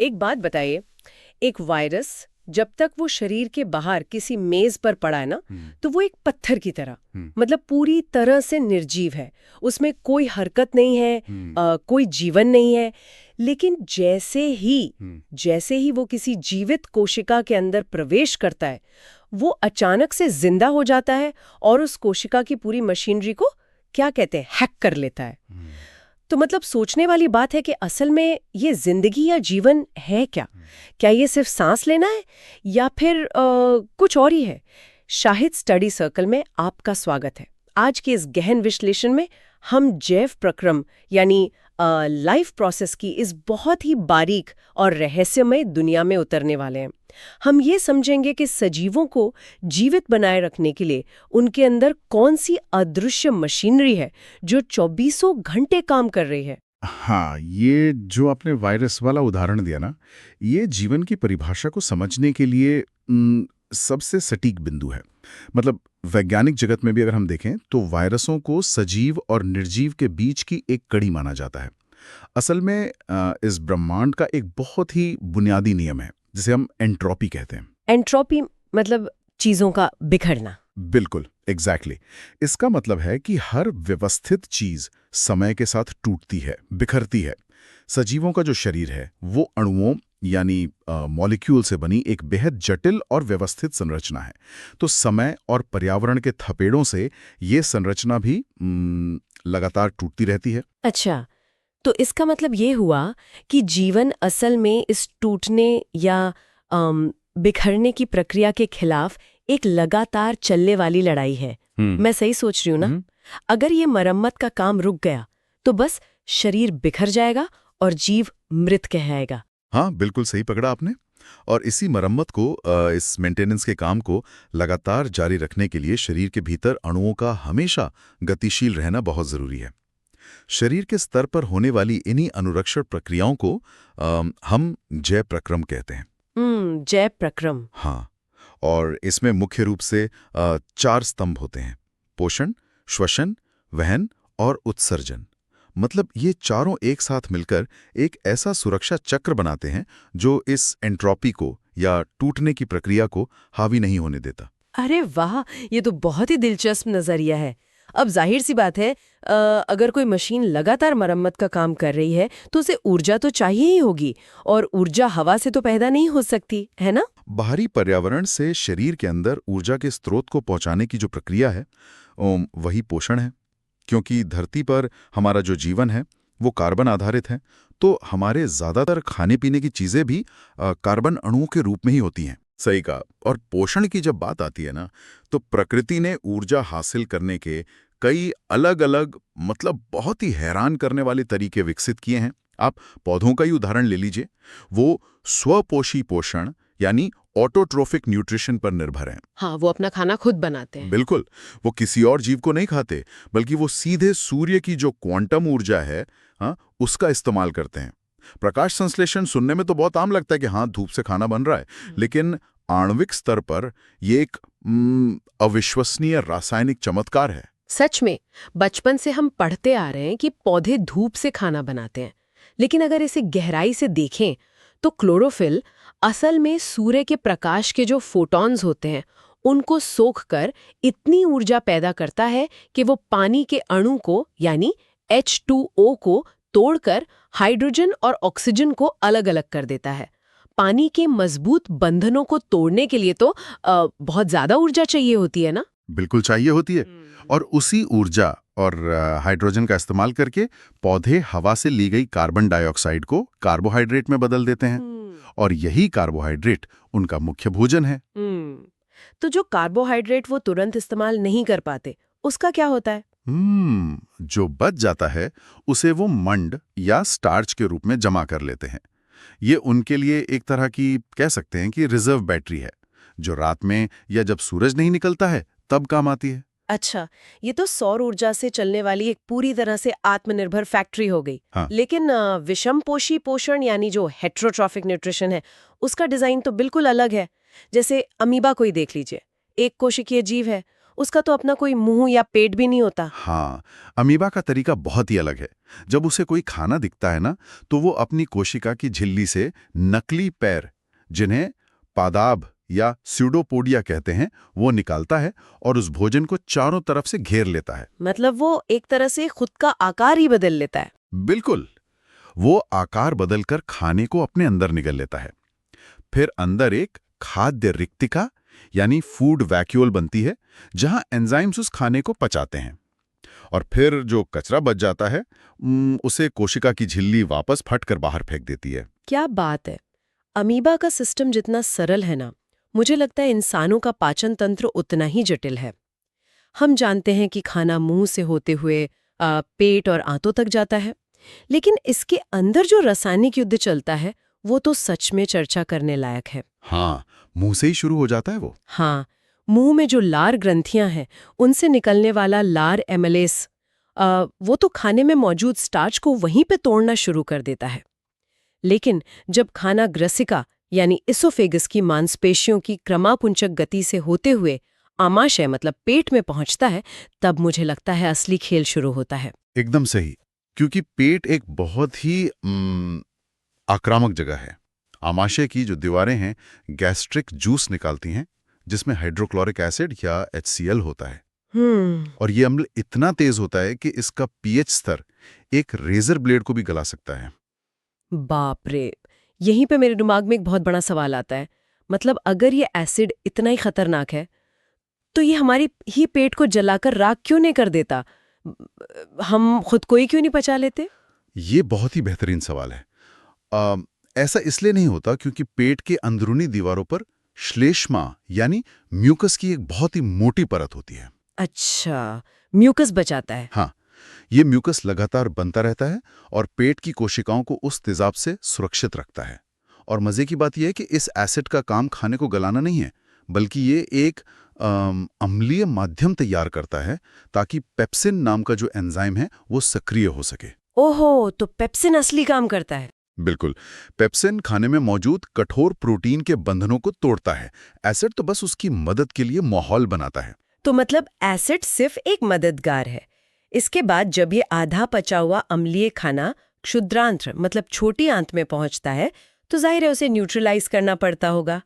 एक बात बताइए, एक वायरस जब तक वो शरीर के बाहर किसी मेज पर पड़ा है ना, तो वो एक पत्थर की तरह, मतलब पूरी तरह से निर्जीव है। उसमें कोई हरकत नहीं है, कोई जीवन नहीं है। लेकिन जैसे ही वो किसी जीवित कोशिका के अंदर प्रवेश करता है, वो अचानक से जिंदा हो जाता है और उस कोशिका की पूरी मशीनरी को क्या कहते हैं, हैक कर लेता है। तो मतलब सोचने वाली बात है कि असल में ये जिंदगी या जीवन है क्या? क्या ये सिर्फ सांस लेना है या फिर कुछ और ही है? शाहिद स्टडी सर्कल में आपका स्वागत है। आज के इस गहन विश्लेषण में हम जैव प्रक्रम यानी लाइफ प्रोसेस की इस बहुत ही बारीक और रहस्यमय दुनिया में उतरने वाले हैं। हम ये समझेंगे कि सजीवों को जीवित बनाए रखने के लिए उनके अंदर कौन सी अदृश्य मशीनरी है जो 24 घंटे काम कर रही है। हाँ, ये जो आपने वायरस वाला उदाहरण दिया ना, ये जीवन की परिभाषा को समझने के लिए सबसे सटीक बिंदु है। मतलब वैज्ञानिक जगत में भी अगर हम देखें तो वायरसों को सजीव और निर्जीव के बीच की एक कड़ी माना जाता है। असल में इस ब्रह्मांड का एक बहुत ही बुनियादी नियम है जिसे हम एंट्रोपी कहते हैं। एंट्रोपी मतलब चीजों का बिखरना। बिल्कुल, एग्जैक्टली। इसका मतलब है कि हर व्यवस्थित चीज समय के साथ टूटती है, बिखरती है। सजीवों का जो शरीर है वो अणुओं यानी मॉलिक्यूल से बनी एक बेहद जटिल और व्यवस्थित संरचना है। तो समय और पर्यावरण के थपेड़ों से ये संरचना भी लगातार टूटती रहती है। अच्छा, तो इसका मतलब ये हुआ कि जीवन असल में इस टूटने या बिखरने की प्रक्रिया के खिलाफ एक लगातार चलने वाली लड़ाई है। मैं सही सोच रही हूँ ना? अगर ये मरम्मत का काम रुक गया तो बस शरीर बिखर जाएगा और जीव मृत कहलाएगा। हाँ, बिल्कुल सही पकड़ा आपने। और इसी मरम्मत को, इस मेंटेनेंस के काम को लगातार जारी रखने के लिए शरीर के भीतर अणुओं का हमेशा गतिशील रहना बहुत जरूरी है। शरीर के स्तर पर होने वाली इन्हीं अनुरक्षण प्रक्रियाओं को हम जय प्रक्रम कहते हैं। जय प्रक्रम। हाँ, और इसमें मुख्य रूप से 4 स्तंभ होते हैं: पोषण, श्वसन, वहन और उत्सर्जन। मतलब ये चारों एक साथ मिलकर एक ऐसा सुरक्षा चक्र बनाते हैं जो इस एंट्रोपी को या टूटने की प्रक्रिया को हावी नहीं होने देता। अरे वाह, ये तो बहुत ही दिलचस्प नजरिया है। अब जाहिर सी बात है, अगर कोई मशीन लगातार मरम्मत का काम कर रही है तो उसे ऊर्जा तो चाहिए ही होगी, और ऊर्जा हवा से तो पैदा नहीं हो सकती, है ना? बाहरी पर्यावरण से शरीर के अंदर ऊर्जा के स्रोत को पहुंचाने की जो प्रक्रिया है, वही पोषण है। क्योंकि धरती पर हमारा जो जीवन है वो कार्बन आधारित है, तो हमारे ज्यादातर खाने पीने की चीजें भी कार्बन अणुओं के रूप में ही होती हैं। सही कहा। और पोषण की जब बात आती है ना, तो प्रकृति ने ऊर्जा हासिल करने के कई अलग अलग, मतलब बहुत ही हैरान करने वाले तरीके विकसित किए हैं। आप पौधों का ही उदाहरण ले लीजिए। वो स्वपोषी पोषण यानी ऑटोट्रोफिक न्यूट्रिशन पर निर्भर हैं। हाँ, वो अपना खाना खुद बनाते हैं। बिल्कुल, वो किसी और जीव को नहीं खाते, बल्कि वो सीधे सूर्य की जो क्वांटम ऊर्जा है, हाँ, उसका इस्तेमाल करते हैं। प्रकाश संश्लेषण सुनने में तो बहुत आम लगता है कि हाँ, धूप से खाना बन रहा है, लेकिन आणविक स्तर पर ये एक अविश्वसनीय रासायनिक चमत्कार है। सच में, बचपन से हम पढ़ते आ रहे हैं कि पौधे धूप से खाना बनाते हैं, लेकिन अगर इसे गहराई से देखें तो क्लोरोफिल असल में सूर्य के प्रकाश के जो फोटॉन्स होते हैं उनको सोखकर इतनी ऊर्जा पैदा करता है कि वो पानी के अणु को यानी H2O को तोड़कर हाइड्रोजन और ऑक्सीजन को अलग अलग कर देता है। पानी के मजबूत बंधनों को तोड़ने के लिए तो बहुत ज्यादा ऊर्जा चाहिए होती है ना? बिल्कुल चाहिए होती है। और उसी ऊर्जा और हाइड्रोजन का इस्तेमाल करके पौधे हवा से ली गई कार्बन डाइऑक्साइड को कार्बोहाइड्रेट में बदल देते हैं, और यही कार्बोहाइड्रेट उनका मुख्य भोजन है। तो जो कार्बोहाइड्रेट वो तुरंत इस्तेमाल नहीं कर पाते, उसका क्या होता है? जो बच जाता है उसे वो मंड या स्टार्च के रूप में जमा कर लेते हैं। ये उनके लिए एक तरह की, कह सकते हैं कि रिजर्व बैटरी है, जो रात में या जब सूरज नहीं निकलता है तब काम आती है। अच्छा, ये तो सौर ऊर्जा से चलने वाली एक पूरी तरह से आत्मनिर्भर फैक्ट्री हो गई। हाँ। लेकिन विषमपोषी पोषण यानी जो हेट्रोट्रॉफिक न्यूट्रिशन है, उसका डिजाइन तो बिल्कुल अलग है। जैसे अमीबा को ही देख लीजिए, एक कोशिकीय जीव है, उसका तो अपना कोई मुंह या पेट भी नहीं होता। हाँ, अमीबा का तरीका बहुत ही अलग है। जब उसे कोई खाना दिखता है ना, तो वो अपनी कोशिका की झिल्ली से नकली पैर, जिन्हें पादाब या स्यूडोपोडिया कहते हैं, वो निकालता है और उस भोजन को चारों तरफ से घेर लेता है। मतलब वो एक तरह से खुद का आकार ही बदल लेता है। बिल्कुल, वो आकार बदलकर खाने को अपने अंदर निगल लेता है। फिर अंदर एक खाद्य रिक्तिका यानी फूड वैक्यूल बनती है, जहां एंजाइम्स उस खाने को पचाते हैं। और फिर जो कचरा बच जाता है, उसे कोशिका की झिल्ली वापस फटकर बाहर फेंक देती है। क्या बात है। अमीबा का सिस्टम जितना सरल है ना, मुझे लगता है इंसानों का पाचन तंत्र उतना ही जटिल है। हम जानते हैं कि खाना मुंह से होते हुए पेट और आंतों तक जाता है, लेकिन इसके अंदर जो रासायनिक युद्ध चलता है वो तो सच में चर्चा करने लायक है। हाँ, मुंह से ही शुरू हो जाता है वो। हाँ, मुंह में जो लार ग्रंथियां हैं उनसे निकलने वाला लार एमिलेस वो तो खाने में मौजूद स्टार्च को वहीं पे तोड़ना शुरू कर देता है। लेकिन जब खाना ग्रसिका यानी इसोफेगस की मांसपेशियों की क्रमापुंचक गति से होते हुए आमाशय मतलब पेट में पहुंचता है, तब मुझे लगता है असली खेल शुरू होता है। एकदम सही, क्योंकि पेट एक बहुत ही आक्रामक जगह है। आमाशय की जो दीवारें हैं गैस्ट्रिक जूस निकालती हैं, जिसमें हाइड्रोक्लोरिक एसिड या HCl होता है। और ये अम्ल इतना तेज होता है कि इसका pH स्तर एक रेजर ब्लेड को भी गला सकता है। बाप रे, यहीं पे मेरे दिमाग में एक बहुत बड़ा सवाल आता है। मतलब अगर ये एसिड इतना ही खतरनाक है, तो ये हमारी ही पेट को जलाकर राख क्यों नहीं कर देता? हम खुद को ही क्यों नहीं पचा लेते? ये बहुत ही बेहतरीन सवाल है। ऐसा इसलिए नहीं होता क्योंकि पेट के अंदरूनी दीवारों पर श्लेष्मा यानी म्यूकस की एक बहुत ही मोटी परत होती है। अच्छा, म्यूकस बचाता है। हाँ, ये म्यूकस लगातार बनता रहता है और पेट की कोशिकाओं को उस तेजाब से सुरक्षित रखता है। और मजे की बात यह है कि इस एसिड का काम खाने को गलाना नहीं है, बल्कि ये एक अम्लीय माध्यम तैयार करता है ताकि पेप्सिन नाम का जो एंजाइम है वो सक्रिय हो सके। ओहो, तो पेप्सिन असली काम करता है। बिल्कुल, पेप्सिन खाने में मौजूद कठोर प्रोटीन के बंधनों को तोड़ता है। एसिड तो बस उसकी मदद के लिए माहौल बनाता है। तो मतलब एसिड सिर्फ एक मददगार है। इसके बाद जब ये आधा पचा हुआ अम्लीय खाना क्षुद्रांत्र मतलब छोटी आंत में पहुंचता है, तो जाहिर है उसे न्यूट्रलाइज करना पड़ता होगा।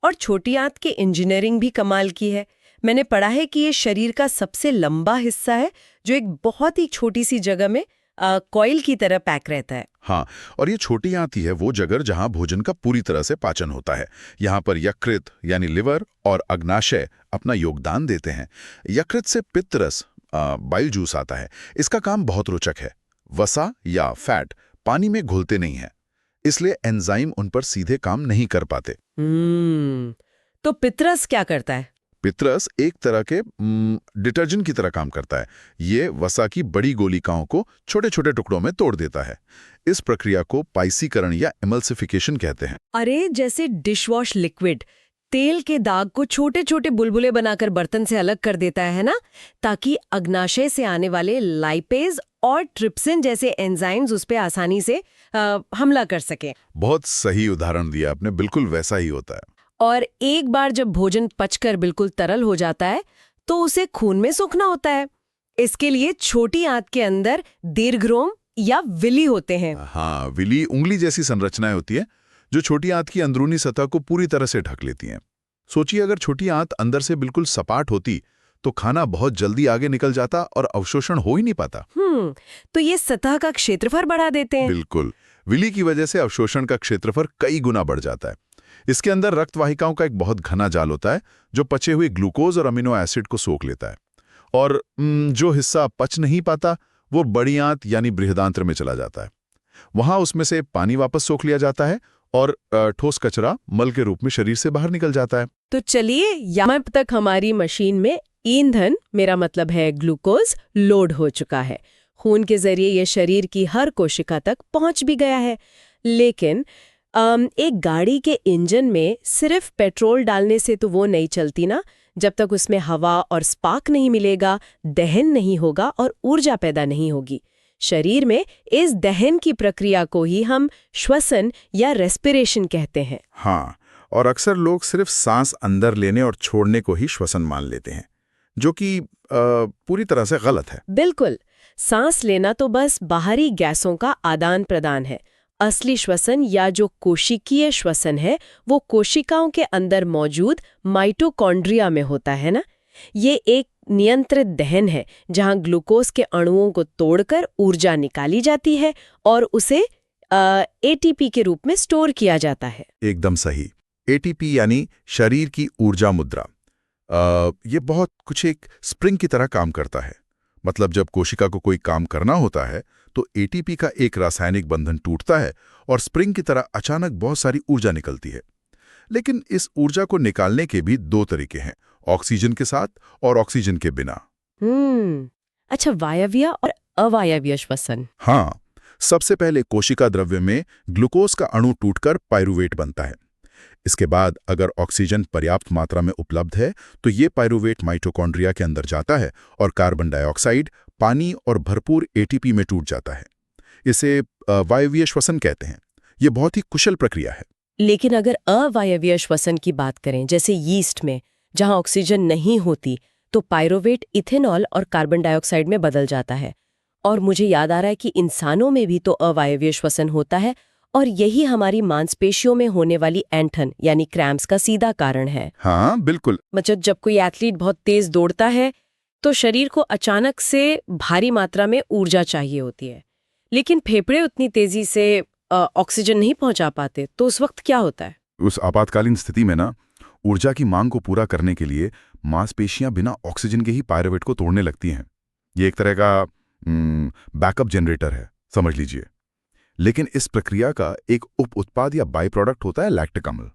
और छोटी आंत की इंजीनियरिंग भी कमाल की है। मैंने पढ़ा है कि ये शरीर का सबसे लंबा हिस्सा है, जो एक बहुत ही छोटी सी जगह में कॉइल की तरह पैक रहता है। हाँ, और ये छोटी आंत ही है वो जगह जहां भोजन का पूरी तरह से पाचन होता है। यहाँ पर यकृत यानी लिवर और अग्नाशय अपना योगदान देते हैं। यकृत से पित्तरस बाइल जूस आता है। इसका काम बहुत रोचक है। वसा या फैट पानी में घुलते नहीं है, इसलिए एंजाइम उन पर सीधे काम नहीं कर पाते। तो पित्तरस क्या करता है? पित्तरस एक तरह के डिटर्जेंट की तरह काम करता है। ये वसा की बड़ी गोलिकाओं को छोटे छोटे टुकड़ों में तोड़ देता है। इस प्रक्रिया को पाइसीकरण या एमल्सिफिकेशन कहते हैं। अरे, जैसे डिशवॉश लिक्विड तेल के दाग को छोटे छोटे बुलबुले बनाकर बर्तन से अलग कर देता है ना, ताकि अग्नाशय से आने वाले लाइपेज और ट्रिप्सिन जैसे एंजाइम्स उस पर आसानी से हमला कर सकें। बहुत सही उदाहरण दिया आपने, बिल्कुल वैसा ही होता है। और एक बार जब भोजन पचकर बिल्कुल तरल हो जाता है, तो उसे खून में सोखना होता है। इसके लिए छोटी आंत के अंदर दीर्घरोम या विली होते हैं। हाँ, विली उंगली जैसी संरचनाएं होती है जो छोटी आंत की अंदरूनी सतह को पूरी तरह से ढक लेती हैं। सोचिए, अगर छोटी आंत अंदर से बिल्कुल सपाट होती तो खाना बहुत जल्दी आगे निकल जाता और अवशोषण हो ही नहीं पाता। तो ये सतह का क्षेत्रफल बढ़ा देते हैं। बिल्कुल, विली की वजह से अवशोषण का क्षेत्रफल कई गुना बढ़ जाता है। इसके अंदर रक्त वाहिकाओं का एक बहुत घना जाल होता है जो पचे हुए ग्लूकोज और अमीनो एसिड को सोख लेता है। और जो हिस्सा पच नहीं पाता वो बड़ी आंत यानी बृहदांत्र में चला जाता है। वहां उसमें से पानी वापस सोख लिया जाता है और ठोस कचरा मल के रूप में शरीर से बाहर निकल जाता है। तो चलिए, यहाँ तक हमारी मशीन में ईंधन, मेरा मतलब है ग्लूकोज, लोड हो चुका है। खून के जरिए ये शरीर की हर कोशिका तक पहुंच भी गया है। लेकिन एक गाड़ी के इंजन में सिर्फ पेट्रोल डालने से तो वो नहीं चलती ना। जब तक उसमें हवा और स्पार्क नहीं मिलेगा, दहन नहीं होगा और ऊर्जा पैदा नहीं होगी। शरीर में इस दहन की प्रक्रिया को ही हम श्वसन या रेस्पिरेशन कहते हैं। हाँ, और अक्सर लोग सिर्फ सांस अंदर लेने और छोड़ने को ही श्वसन मान लेते हैं, जो कि पूरी तरह से गलत है। बिल्कुल। सांस लेना तो बस बाहरी गैसों का आदान प्रदान है। असली श्वसन या जो कोशिकीय श्वसन है वो कोशिकाओं के अंदर मौजूद माइटोकॉन्ड्रिया में होता है ना। ये एक नियंत्रित दहन है जहां ग्लूकोज के अणुओं को तोड़कर ऊर्जा निकाली जाती है और उसे एटीपी के रूप में स्टोर किया जाता है। एकदम सही। एटीपी यानी शरीर की ऊर्जा मुद्रा। ये बहुत कुछ एक स्प्रिंग की तरह काम करता है। मतलब जब कोशिका को कोई काम करना होता है तो एटीपी का एक रासायनिक बंधन टूटता है और स्प्रिंग की तरह अचानक बहुत सारी ऊर्जा निकलती है। लेकिन इस ऊर्जा को निकालने के भी दो तरीके हैं, ऑक्सीजन के साथ और ऑक्सीजन के बिना। अच्छा, वायवीय और अवायवीय श्वसन। हाँ, सबसे पहले कोशिका द्रव्य में ग्लूकोज का अणु टूटकर पाइरूवेट बनता है। इसके बाद अगर ऑक्सीजन पर्याप्त मात्रा में उपलब्ध है तो ये पाइरूवेट माइटोकॉन्ड्रिया के अंदर जाता है और कार्बन डाइऑक्साइड, पानी और भरपूर एटीपी में टूट जाता है। इसे वायवीय श्वसन कहते हैं। ये बहुत ही कुशल प्रक्रिया है। लेकिन अगर अवायवीय श्वसन की बात करें, जैसे यीस्ट में जहां ऑक्सीजन नहीं होती, तो पाइरूवेट इथेनॉल और कार्बन डाइऑक्साइड में बदल जाता है। और मुझे याद आ रहा है कि इंसानों में भी तो अवायवीय श्वसन होता है और यही हमारी मांसपेशियों में होने वाली ऐंठन यानी क्रैम्प्स का सीधा कारण है। हाँ, बिल्कुल। मतलब जब कोई एथलीट बहुत तेज दौड़ता है तो शरीर को अचानक से भारी मात्रा में ऊर्जा चाहिए होती है, लेकिन फेफड़े उतनी तेजी से ऑक्सीजन नहीं पहुंचा पाते, तो उस वक्त क्या होता है? उस आपातकालीन स्थिति में ना, ऊर्जा की मांग को पूरा करने के लिए मांसपेशियां बिना ऑक्सीजन के ही पाइरूवेट को तोड़ने लगती हैं। ये एक तरह का बैकअप जनरेटर है, समझ लीजिए। लेकिन इस प्रक्रिया का एक उप उत्पाद या बाई प्रोडक्ट होता है लैक्टिक अम्ल।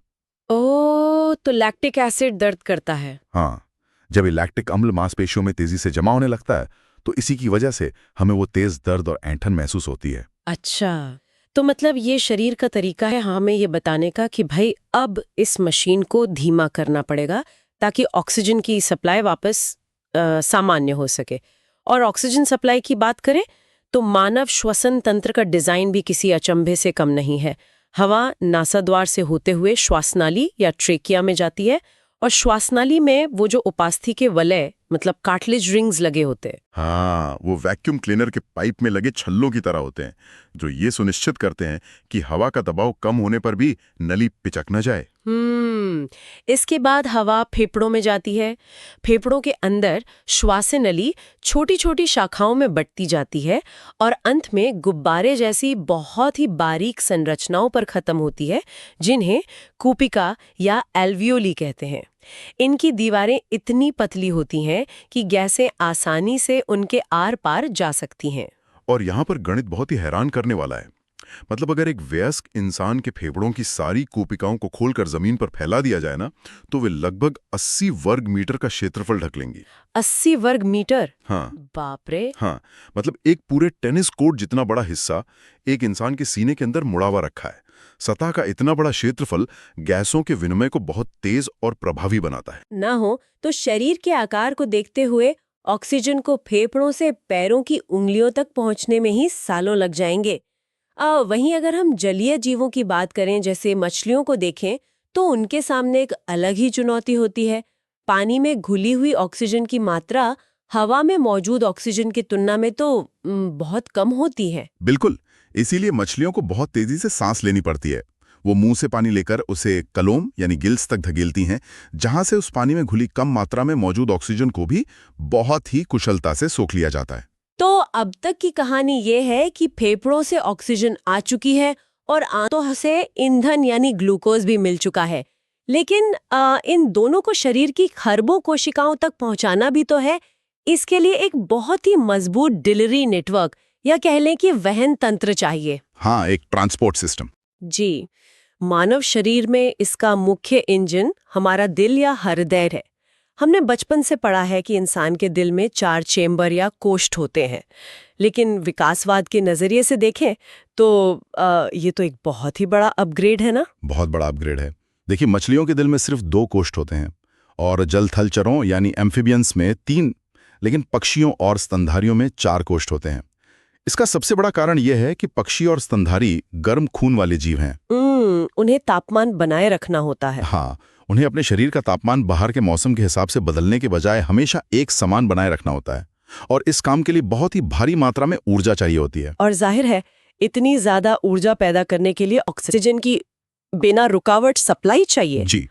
ओह, तो लैक्टिक एसिड दर्द करता है। हाँ, जब ये लैक्टिक अम्ल मांसपेशियों में तेजी से जमा होने लगता है तो इसी की वजह से हमें वो तेज दर्द और ऐंठन महसूस होती है। अच्छा, तो मतलब ये शरीर का तरीका है हमें ये बताने का कि भाई अब इस मशीन को धीमा करना पड़ेगा ताकि ऑक्सीजन की सप्लाई वापस सामान्य हो सके। और ऑक्सीजन सप्लाई की बात करें तो मानव श्वसन तंत्र का डिजाइन भी किसी अचंभे से कम नहीं है। हवा नासाद्वार से होते हुए श्वासनाली या ट्रेकिया में जाती है और श्वासनाली में वो जो उपास्थि के वलय मतलब कार्टिलेज रिंग्स लगे होते हैं। हाँ, वो वैक्यूम क्लीनर के पाइप में लगे छल्लों की तरह होते हैं जो ये सुनिश्चित करते हैं कि हवा का दबाव कम होने पर भी नली पिचक न जाए। इसके बाद हवा फेफड़ों में जाती है। फेफड़ों के अंदर श्वासनली छोटी छोटी शाखाओं में बंटती जाती है और अंत में गुब्बारे जैसी बहुत ही बारीक संरचनाओं पर खत्म होती है जिन्हें कूपिका या एल्वियोली कहते हैं। इनकी दीवारें इतनी पतली होती हैं कि गैसें आसानी से उनके आर पार जा सकती हैं। और यहाँ पर गणित बहुत ही हैरान करने वाला है। मतलब अगर एक वयस्क इंसान के फेफड़ों की सारी कूपिकाओं को खोलकर जमीन पर फैला दिया जाए ना, तो वे लगभग 80 वर्ग मीटर का क्षेत्रफल ढक लेंगी। 80 वर्ग मीटर? हाँ, बाप रे। हाँ, मतलब एक पूरे टेनिस कोर्ट जितना बड़ा हिस्सा एक इंसान के सीने के अंदर मुड़ा हुआ रखा है। सतह का इतना बड़ा क्षेत्रफल गैसों के विनिमय को बहुत तेज और प्रभावी बनाता है। ना हो तो शरीर के आकार को देखते हुए ऑक्सीजन को फेफड़ों से पैरों की उंगलियों तक पहुंचने में ही सालों लग जाएंगे। वहीं अगर हम जलीय जीवों की बात करें, जैसे मछलियों को देखें, तो उनके सामने एक अलग ही चुनौती होती है। पानी में घुली हुई ऑक्सीजन की मात्रा हवा में मौजूद ऑक्सीजन की तुलना में तो बहुत कम होती है। बिल्कुल, इसीलिए मछलियों को बहुत तेजी से सांस लेनी पड़ती है। वो मुंह से पानी लेकर उसे कलोम यानी गिल्स तक धकेलती हैं, जहां से उस पानी में घुली कम मात्रा में मौजूद ऑक्सीजन को भी बहुत ही कुशलता से सोख लिया जाता है। तो अब तक की कहानी ये है कि फेफड़ों से ऑक्सीजन आ चुकी है और आंतों से ईंधन यानी ग्लूकोज भी मिल चुका है, लेकिन इन दोनों को शरीर की खरबों कोशिकाओं तक पहुंचाना भी तो है। इसके लिए एक बहुत ही मजबूत डिलीवरी नेटवर्क या कह लें कि वहन तंत्र चाहिए। हाँ, एक ट्रांसपोर्ट सिस्टम। जी, मानव शरीर में इसका मुख्य इंजन हमारा दिल या हृदय है। हमने बचपन से पढ़ा है कि इंसान के दिल में 4 चेंबर या कोष्ठ होते हैं, लेकिन विकासवाद के नजरिए से देखें तो ये तो एक बहुत ही बड़ा अपग्रेड है ना। बहुत बड़ा अपग्रेड है। देखिए, मछलियों के दिल में सिर्फ 2 कोष्ठ होते हैं और जल थलचरों यानी एम्फीबियंस में 3, लेकिन पक्षियों और स्तनधारियों में 4 कोष्ठ होते हैं। इसका सबसे बड़ा कारण यह है कि पक्षी और स्तनधारी गर्म खून वाले जीव हैं। उन्हें तापमान बनाए रखना होता है। हाँ, उन्हें अपने शरीर का तापमान बाहर के मौसम के हिसाब से बदलने के बजाय हमेशा एक समान बनाए रखना होता है, और इस काम के लिए बहुत ही भारी मात्रा में ऊर्जा चाहिए होती है। और जाहिर है इतनी ज्यादा ऊर्जा पैदा करने के लिए ऑक्सीजन की बिना रुकावट सप्लाई चाहिए। जी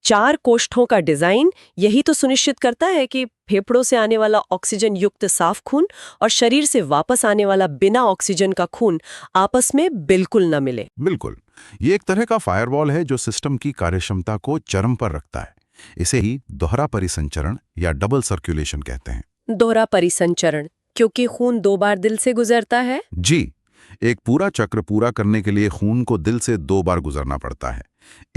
4 कोष्ठों का डिजाइन यही तो सुनिश्चित करता है कि फेफड़ों से आने वाला ऑक्सीजन युक्त साफ खून और शरीर से वापस आने वाला बिना ऑक्सीजन का खून आपस में बिल्कुल न मिले। बिल्कुल, ये एक तरह का फायरवॉल है जो सिस्टम की कार्यक्षमता को चरम पर रखता है। इसे ही दोहरा परिसंचरण या डबल सर्कुलेशन कहते हैं। दोहरा परिसंचरण क्योंकि खून 2 बार दिल से गुजरता है। जी, एक पूरा चक्र पूरा करने के लिए खून को दिल से 2 बार गुजरना पड़ता है।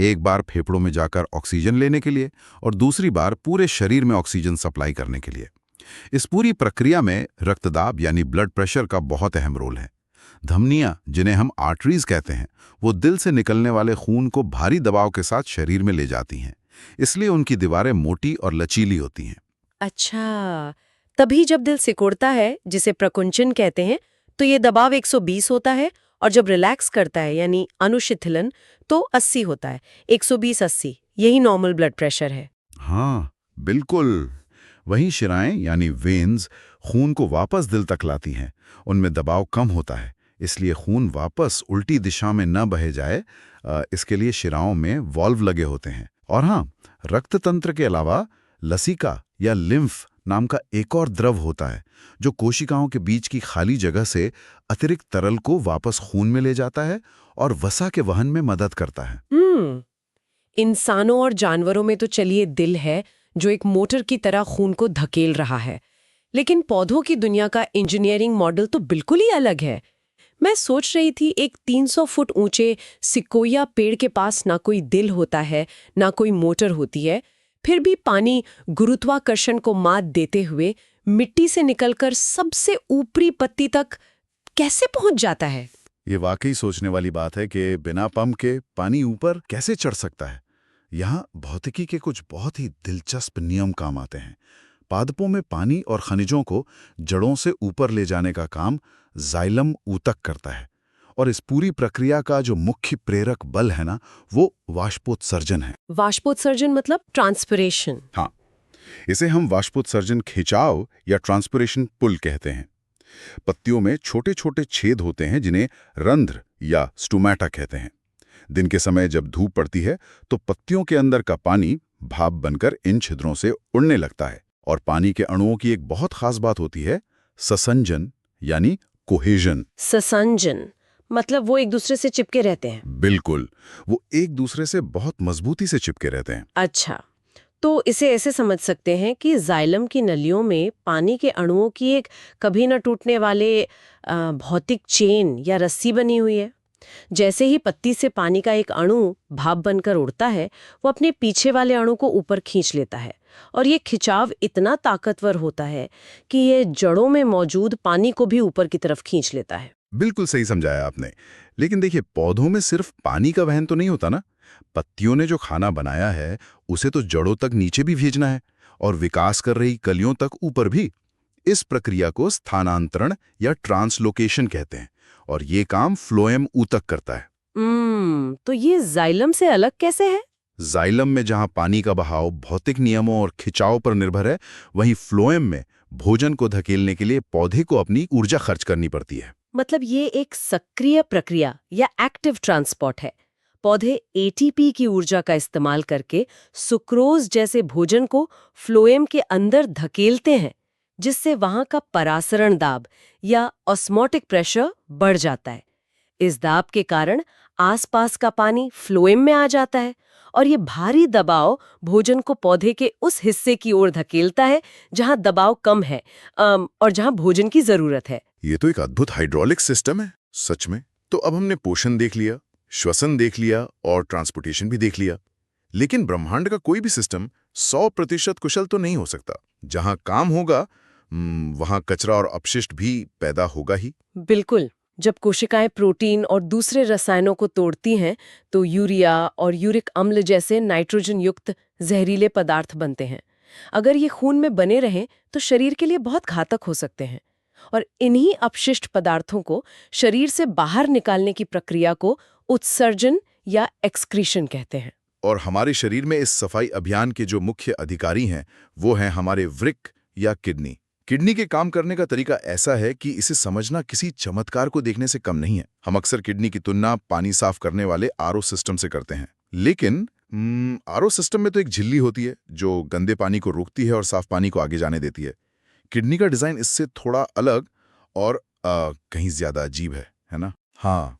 एक बार फेफड़ों में जाकर ऑक्सीजन लेने के लिए और दूसरी बार पूरे शरीर में ऑक्सीजन सप्लाई करने के लिए। इस पूरी प्रक्रिया में रक्तदाब यानी ब्लड प्रेशर का बहुत अहम रोल है। धमनियां, जिन्हें हम आर्टरीज कहते हैं, वो दिल से निकलने वाले खून को भारी दबाव के साथ शरीर में ले जाती हैं। इसलिए उनकी दीवारें मोटी और लचीली होती हैं। अच्छा, तभी जब दिल सिकुड़ता है, जिसे प्रकुंचन कहते हैं, तो ये दबाव 120 होता है और जब रिलैक्स करता है यानी अनुशिथिलन तो 80 होता है। 120-80 यही नॉर्मल ब्लड प्रेशर है। हाँ, बिल्कुल। वहीं शिराएं यानी वेन्स खून को वापस दिल तक लाती हैं। उनमें दबाव कम होता है, इसलिए खून वापस उल्टी दिशा में न बहे जाए, इसके लिए शिराओं में वॉल्व लगे होते हैं। और हाँ, रक्ततंत्र के अलावा लसिका या लिम्फ नाम का एक और द्रव होता है जो कोशिकाओं के बीच की खाली जगह से अतिरिक्त तरल को वापस खून में ले जाता है और वसा के वहन में मदद करता है। इंसानों और जानवरों में तो चलिए दिल है जो एक मोटर की तरह खून को धकेल रहा है, लेकिन पौधों की दुनिया का इंजीनियरिंग मॉडल तो बिल्कुल ही अलग है। मैं सोच रही थी एक 300 फुट ऊंचे सिकोया पेड़ के पास ना कोई दिल होता है, ना कोई मोटर होती है, फिर भी पानी गुरुत्वाकर्षण को मात देते हुए मिट्टी से निकलकर सबसे ऊपरी पत्ती तक कैसे पहुंच जाता है। ये वाकई सोचने वाली बात है कि बिना पंप के पानी ऊपर कैसे चढ़ सकता है। यहाँ भौतिकी के कुछ बहुत ही दिलचस्प नियम काम आते हैं। पादपों में पानी और खनिजों को जड़ों से ऊपर ले जाने का काम जाइलम ऊतक करता है, और इस पूरी प्रक्रिया का जो मुख्य प्रेरक बल है ना, वो वाष्पोत्सर्जन है। वाष्पोत्सर्जन मतलब ट्रांसपिरेशन। हाँ, इसे हम वाष्पोत्सर्जन खिंचाव या ट्रांसपिरेशन पुल कहते हैं। पत्तियों में छोटे छोटे छेद होते हैं जिन्हें रंध्र या स्टोमेटा कहते हैं। दिन के समय जब धूप पड़ती है तो पत्तियों के अंदर का पानी भाप बनकर इन छिद्रों से उड़ने लगता है, और पानी के अणुओं की एक बहुत खास बात होती है, ससंजन यानी कोहेजन। ससंजन मतलब वो एक दूसरे से चिपके रहते हैं। बिल्कुल, वो एक दूसरे से बहुत मजबूती से चिपके रहते हैं। अच्छा, तो इसे ऐसे समझ सकते हैं कि जाइलम की नलियों में पानी के अणुओं की एक कभी न टूटने वाले भौतिक चेन या रस्सी बनी हुई है। जैसे ही पत्ती से पानी का एक अणु भाप बनकर उड़ता है, वो अपने पीछे वाले अणु को ऊपर खींच लेता है, और ये खिंचाव इतना ताकतवर होता है कि ये जड़ों में मौजूद पानी को भी ऊपर की तरफ खींच लेता है। बिल्कुल सही समझाया आपने। लेकिन देखिए, पौधों में सिर्फ पानी का वहन तो नहीं होता ना। पत्तियों ने जो खाना बनाया है उसे तो जड़ों तक नीचे भी भेजना है, और विकास कर रही कलियों तक ऊपर भी। इस प्रक्रिया को स्थानांतरण या ट्रांसलोकेशन कहते हैं, और ये काम फ्लोएम ऊतक करता है। तो ये जाइलम से अलग कैसे है? जाइलम में जहां पानी का बहाव भौतिक नियमों और खिंचाव पर निर्भर है, वहीं फ्लोएम में भोजन को धकेलने के लिए पौधे को अपनी ऊर्जा खर्च करनी पड़ती है। मतलब ये एक सक्रिय प्रक्रिया या एक्टिव ट्रांसपोर्ट है। पौधे एटीपी की ऊर्जा का इस्तेमाल करके सुक्रोज जैसे भोजन को फ्लोएम के अंदर धकेलते हैं, जिससे वहां का परासरण दाब या ऑस्मोटिक प्रेशर बढ़ जाता है। इस दाब के कारण आसपास का पानी फ्लोएम में आ जाता है, और ये भारी दबाव भोजन को पौधे के उस हिस्से की ओर धकेलता है जहां दबाव कम है और जहां भोजन की जरूरत है। ये तो एक अद्भुत हाइड्रोलिक सिस्टम है सच में। तो अब हमने पोषण देख लिया, श्वसन देख लिया और ट्रांसपोर्टेशन भी देख लिया। लेकिन ब्रह्मांड का कोई भी सिस्टम 100% कुशल तो नहीं हो सकता। जहां काम होगा वहां कचरा और अपशिष्ट भी पैदा होगा ही। बिल्कुल। जब कोशिकाएं प्रोटीन और दूसरे रसायनों को तोड़ती हैं तो यूरिया और यूरिक अम्ल जैसे नाइट्रोजन युक्त जहरीले पदार्थ बनते हैं। अगर ये खून में बने रहें तो शरीर के लिए बहुत घातक हो सकते हैं, और इन्हीं अपशिष्ट पदार्थों को शरीर से बाहर निकालने की प्रक्रिया को उत्सर्जन या एक्सक्रीशन कहते हैं। और हमारे शरीर में इस सफाई अभियान के जो मुख्य अधिकारी हैं वो हैं हमारे वृक्क या किडनी। किडनी के काम करने का तरीका ऐसा है कि इसे समझना किसी चमत्कार को देखने से कम नहीं है। हम अक्सर किडनी की तुलना पानी साफ करने वाले आरओ सिस्टम से करते हैं, लेकिन आरओ सिस्टम में तो एक झिल्ली होती है जो गंदे पानी को रोकती है और साफ पानी को आगे जाने देती है। किडनी का डिजाइन इससे थोड़ा अलग और कहीं ज्यादा अजीब है ना? हाँ,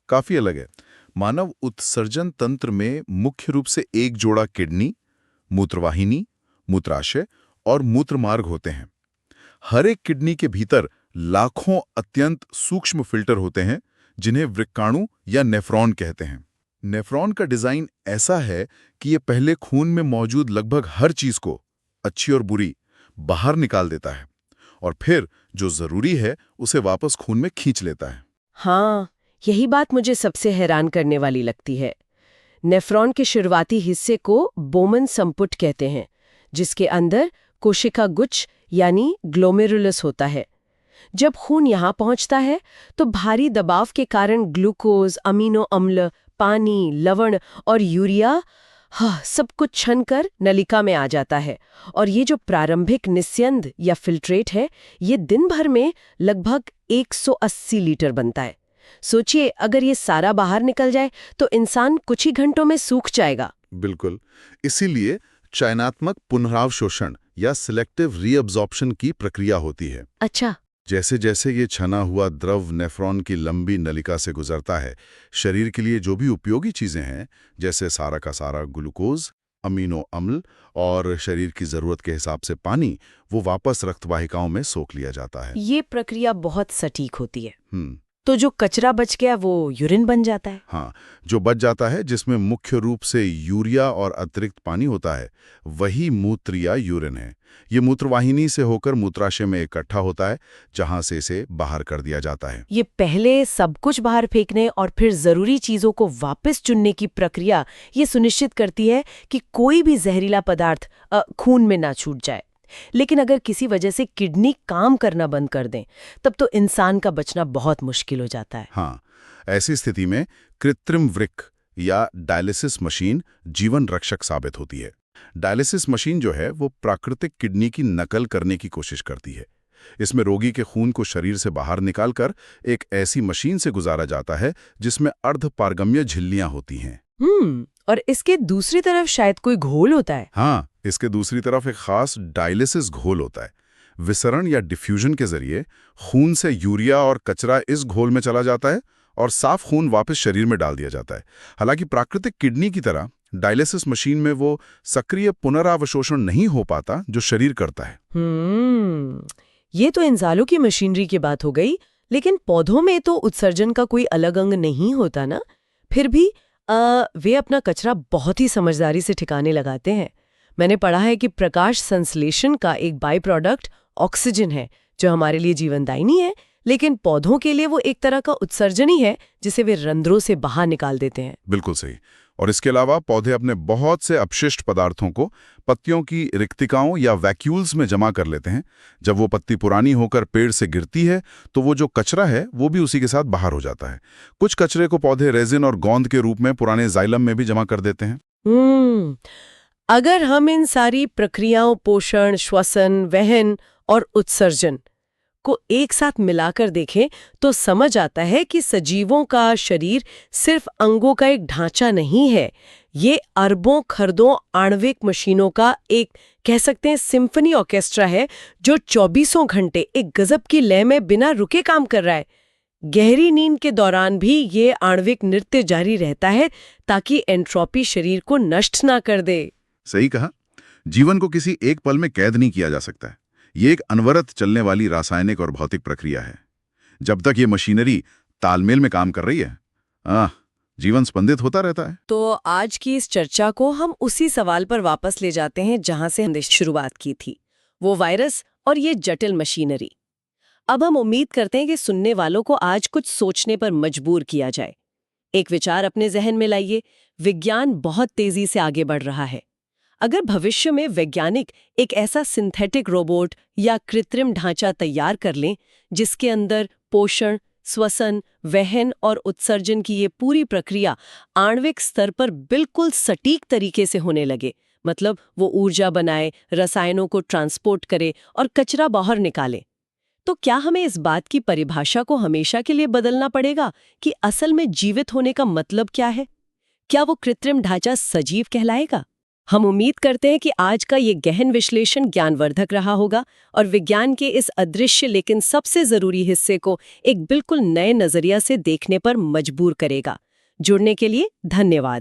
काफी अलग है। मानव उत्सर्जन तंत्र में मुख्य रूप से एक जोड़ा किडनी, मूत्रवाहिनी, मूत्राशय और मूत्रमार्ग होते हैं। हर एक किडनी के भीतर लाखों अत्यंत सूक्ष्म फिल्टर होते हैं जिन्हें वृक्काणु या नेफ्रॉन कहते हैं। नेफ्रॉन का डिजाइन ऐसा है कि ये पहले खून में मौजूद लगभग हर चीज को, अच्छी और बुरी, बाहर निकाल देता है और फिर जो जरूरी है उसे वापस खून में खींच लेता है। हाँ, यही बात मुझे सबसे हैरान करने वाली लगती है। नेफ्रॉन के शुरुआती हिस्से को बोमन संपुट कहते हैं, जिसके अंदर कोशिका गुच्छ यानी ग्लोमेरुलस होता है। जब खून यहाँ पहुँचता है तो भारी दबाव के कारण ग्लूकोज, अमीनो अम्ल, पानी, लवण और यूरिया सब कुछ छन कर नलिका में आ जाता है। और ये जो प्रारंभिक निस्यंद या फिल्ट्रेट है, ये दिन भर में लगभग 180 लीटर बनता है। सोचिए, अगर ये सारा बाहर निकल जाए तो इंसान कुछ ही घंटों में सूख जाएगा। बिल्कुल, इसीलिए चयनात्मक पुनरावशोषण या सिलेक्टिव रीअब्जॉर्प्शन की प्रक्रिया होती है। अच्छा। जैसे जैसे ये छना हुआ द्रव नेफ्रॉन की लंबी नलिका से गुजरता है, शरीर के लिए जो भी उपयोगी चीजें हैं, जैसे सारा का सारा ग्लूकोज, अमीनो अम्ल और शरीर की जरूरत के हिसाब से पानी, वो वापस रक्तवाहिकाओं में सोख लिया जाता है। ये प्रक्रिया बहुत सटीक होती है। तो जो कचरा बच गया वो यूरिन बन जाता है? हाँ, जो बच जाता है, जिसमें मुख्य रूप से यूरिया और अतिरिक्त पानी होता है, वही मूत्र या यूरिन है। ये मूत्रवाहिनी से होकर मूत्राशय में इकट्ठा होता है, जहां से इसे बाहर कर दिया जाता है। ये पहले सब कुछ बाहर फेंकने और फिर जरूरी चीजों को वापस चुनने की प्रक्रिया ये सुनिश्चित करती है कि कोई भी जहरीला पदार्थ खून में ना छूट जाए। लेकिन अगर किसी वजह से किडनी काम करना बंद कर दें, तब तो इंसान का बचना बहुत मुश्किल हो जाता है। हाँ, ऐसी स्थिति में कृत्रिम वृक्क या डायलिसिस मशीन जीवन रक्षक साबित होती है। डायलिसिस मशीन जो है वो प्राकृतिक किडनी की नकल करने की कोशिश करती है। इसमें रोगी के खून को शरीर से बाहर निकालकर एक ऐसी मशीन से गुजारा जाता है जिसमें अर्धपारगम्य झिल्लियां होती हैं। और इसके दूसरी तरफ शायद कोई घोल होता है। हाँ, इसके दूसरी तरफ एक खास डायलिसिस घोल होता है। विसरण या डिफ्यूजन के जरिए खून से यूरिया और कचरा इस घोल में चला जाता है और साफ खून वापस शरीर में डाल दिया जाता है। हालांकि प्राकृतिक किडनी की तरह डायलिसिस मशीन में वो सक्रिय पुनरावशोषण नहीं हो पाता जो शरीर करता है। ये तो इंसानों की मशीनरी की बात हो गई, लेकिन पौधों में तो उत्सर्जन का कोई अलग अंग नहीं होता ना? फिर भी वे अपना कचरा बहुत ही समझदारी से ठिकाने लगाते हैं। मैंने पढ़ा है कि प्रकाश संश्लेषण का एक बाई प्रोडक्ट ऑक्सीजन है, जो हमारे लिए जीवनदायिनी है, लेकिन पौधों के लिए वो एक तरह का उत्सर्जन ही है जिसे वे रंध्रों से बाहर निकाल देते हैं। बिल्कुल सही। और इसके अलावा पौधे अपने बहुत से अपशिष्ट पदार्थों को पत्तियों की रिक्तिकाओं या वैक्यूल्स में जमा कर लेते हैं। जब वो पत्ती पुरानी होकर पेड़ से गिरती है तो वो जो कचरा है वो भी उसी के साथ बाहर हो जाता है। कुछ कचरे को पौधे रेजिन और गोंद के रूप में पुराने जाइलम में भी जमा कर देते हैं। अगर हम इन सारी प्रक्रियाओं, पोषण, श्वसन, वहन और उत्सर्जन को एक साथ मिलाकर देखें तो समझ आता है कि सजीवों का शरीर सिर्फ अंगों का एक ढांचा नहीं है। ये अरबों खरदों आणविक मशीनों का एक, कह सकते हैं, सिम्फनी ऑर्केस्ट्रा है जो 24 घंटे एक गजब की लय में बिना रुके काम कर रहा है। गहरी नींद के दौरान भी ये आणविक नृत्य जारी रहता है ताकि एंट्रोपी शरीर को नष्ट ना कर दे। सही कहा। जीवन को किसी एक पल में कैद नहीं किया जा सकता है। ये एक अनवरत चलने वाली रासायनिक और भौतिक प्रक्रिया है। जब तक ये मशीनरी तालमेल में काम कर रही है, जीवन स्पंदित होता रहता है। तो आज की इस चर्चा को हम उसी सवाल पर वापस ले जाते हैं जहां से हमने शुरुआत की थी, वो वायरस और ये जटिल मशीनरी। अब हम उम्मीद करते हैं कि सुनने वालों को आज कुछ सोचने पर मजबूर किया जाए। एक विचार अपने जहन में लाइए, विज्ञान बहुत तेजी से आगे बढ़ रहा है। अगर भविष्य में वैज्ञानिक एक ऐसा सिंथेटिक रोबोट या कृत्रिम ढांचा तैयार कर लें जिसके अंदर पोषण, श्वसन, वहन और उत्सर्जन की ये पूरी प्रक्रिया आणविक स्तर पर बिल्कुल सटीक तरीके से होने लगे। मतलब वो ऊर्जा बनाए, रसायनों को ट्रांसपोर्ट करे और कचरा बाहर निकाले। तो क्या हमें इस बात की परिभाषा को हमेशा के लिए बदलना पड़ेगा कि असल में जीवित होने का मतलब क्या है? क्या वो कृत्रिम ढांचा सजीव कहलाएगा? हम उम्मीद करते हैं कि आज का ये गहन विश्लेषण ज्ञानवर्धक रहा होगा और विज्ञान के इस अदृश्य लेकिन सबसे जरूरी हिस्से को एक बिल्कुल नए नजरिया से देखने पर मजबूर करेगा। जुड़ने के लिए धन्यवाद।